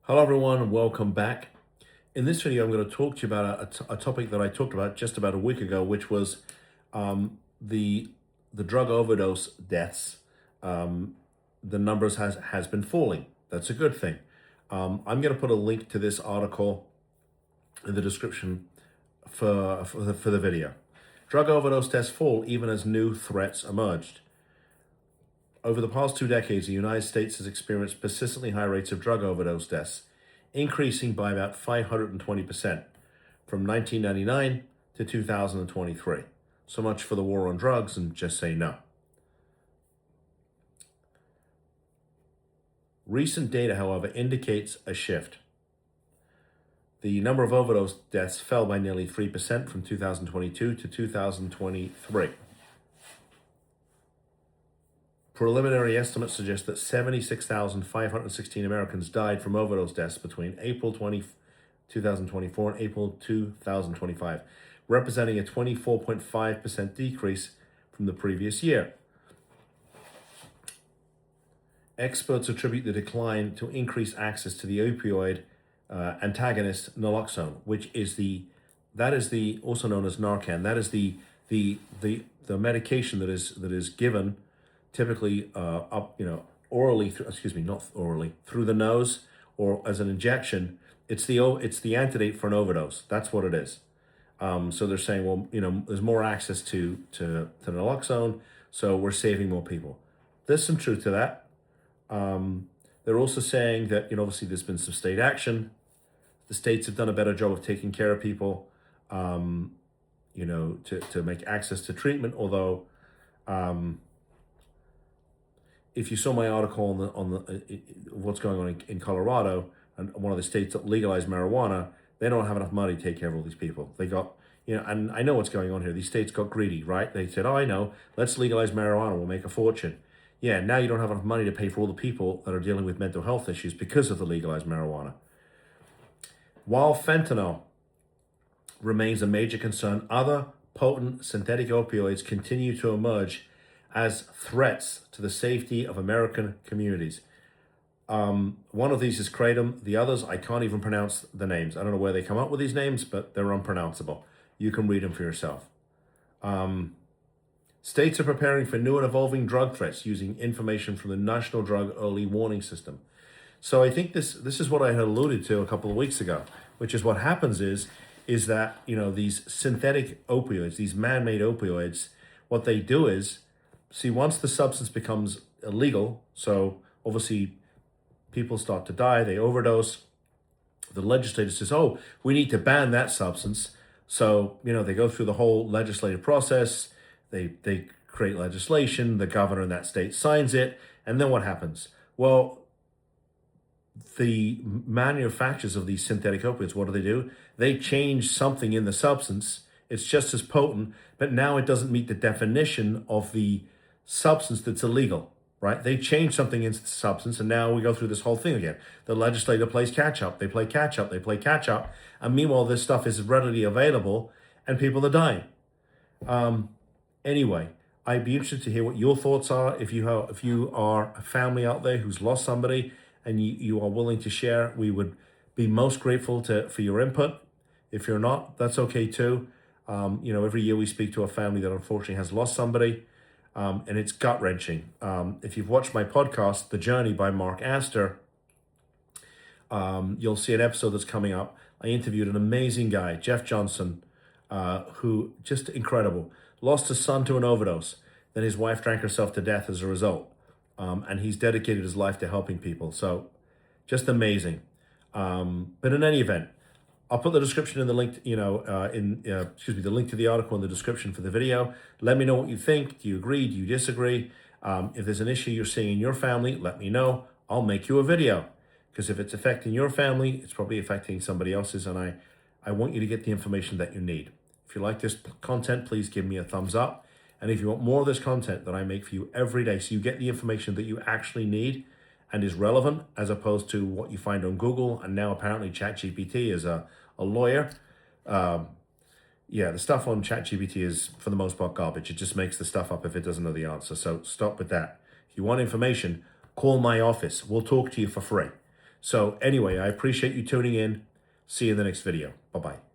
Hello everyone, welcome back. In this video, I'm going to talk to you about a topic that I talked about just about a week ago, which was the drug overdose deaths. The numbers has been falling. That's a good thing. I'm going to put a link to this article in the description for the video. Drug overdose deaths fall even as new threats emerged. Over the past 2 decades, the United States has experienced persistently high rates of drug overdose deaths, increasing by about 520% from 1999 to 2023. So much for the war on drugs, and just say no. Recent data, however, indicates a shift. The number of overdose deaths fell by nearly 3% from 2022 to 2023. Preliminary estimates suggest that 76,516 Americans died from overdose deaths between April 2024 and April 2025, representing a 24.5% decrease from the previous year. Experts attribute the decline to increased access to the opioid antagonist naloxone, which is also known as Narcan. That is the medication that is given typically orally, through the nose or as an injection. It's the antidote for an overdose. That's what it is. So they're saying, well, there's more access to naloxone, so we're saving more people. There's some truth to that. They're also saying that, obviously there's been some state action. The states have done a better job of taking care of people, to make access to treatment. Although, if you saw my article on what's going on in Colorado, and one of the states that legalized marijuana, they don't have enough money to take care of all these people. They got, and I know what's going on here. These states got greedy, right? They said, oh, I know, let's legalize marijuana, we'll make a fortune. Yeah, now you don't have enough money to pay for all the people that are dealing with mental health issues because of the legalized marijuana. While fentanyl remains a major concern, other potent synthetic opioids continue to emerge as threats to the safety of American communities. One of these is kratom. The others, I can't even pronounce the names. I don't know where they come up with these names, but they're unpronounceable. You can read them for yourself. States are preparing for new and evolving drug threats using information from the National Drug Early Warning System. So I think this is what I had alluded to a couple of weeks ago, which is what happens is that, these synthetic opioids, these man-made opioids, what they do is, see, once the substance becomes illegal, so obviously people start to die, they overdose, the legislature says, oh, we need to ban that substance. So, they go through the whole legislative process, they create legislation, the governor in that state signs it, and then what happens? Well, the manufacturers of these synthetic opiates, what do? They change something in the substance. It's just as potent, but now it doesn't meet the definition of the substance that's illegal, right? They change something in the substance, and now we go through this whole thing again. The legislator plays catch up. They play catch up. They play catch up. And meanwhile, this stuff is readily available, and people are dying. Anyway, I'd be interested to hear what your thoughts are. If you are a family out there who's lost somebody and you are willing to share, we would be most grateful for your input. If you're not, that's okay too. Every year we speak to a family that unfortunately has lost somebody. And it's gut-wrenching. If you've watched my podcast, The Journey by Mark Astor, you'll see an episode that's coming up. I interviewed an amazing guy, Jeff Johnson, who, just incredible, lost his son to an overdose. Then his wife drank herself to death as a result. And he's dedicated his life to helping people. So just amazing. But in any event, I'll put the description in the link, the link to the article in the description for the video. Let me know what you think. Do you agree? Do you disagree? If there's an issue you're seeing in your family, let me know. I'll make you a video. Because if it's affecting your family, it's probably affecting somebody else's. And I want you to get the information that you need. If you like this content, please give me a thumbs up. And if you want more of this content that I make for you every day, so you get the information that you actually need and is relevant, as opposed to what you find on Google, and now apparently ChatGPT is a lawyer. The stuff on ChatGPT is, for the most part, garbage. It just makes the stuff up if it doesn't know the answer. So stop with that. If you want information, call my office. We'll talk to you for free. So anyway, I appreciate you tuning in. See you in the next video. Bye-bye.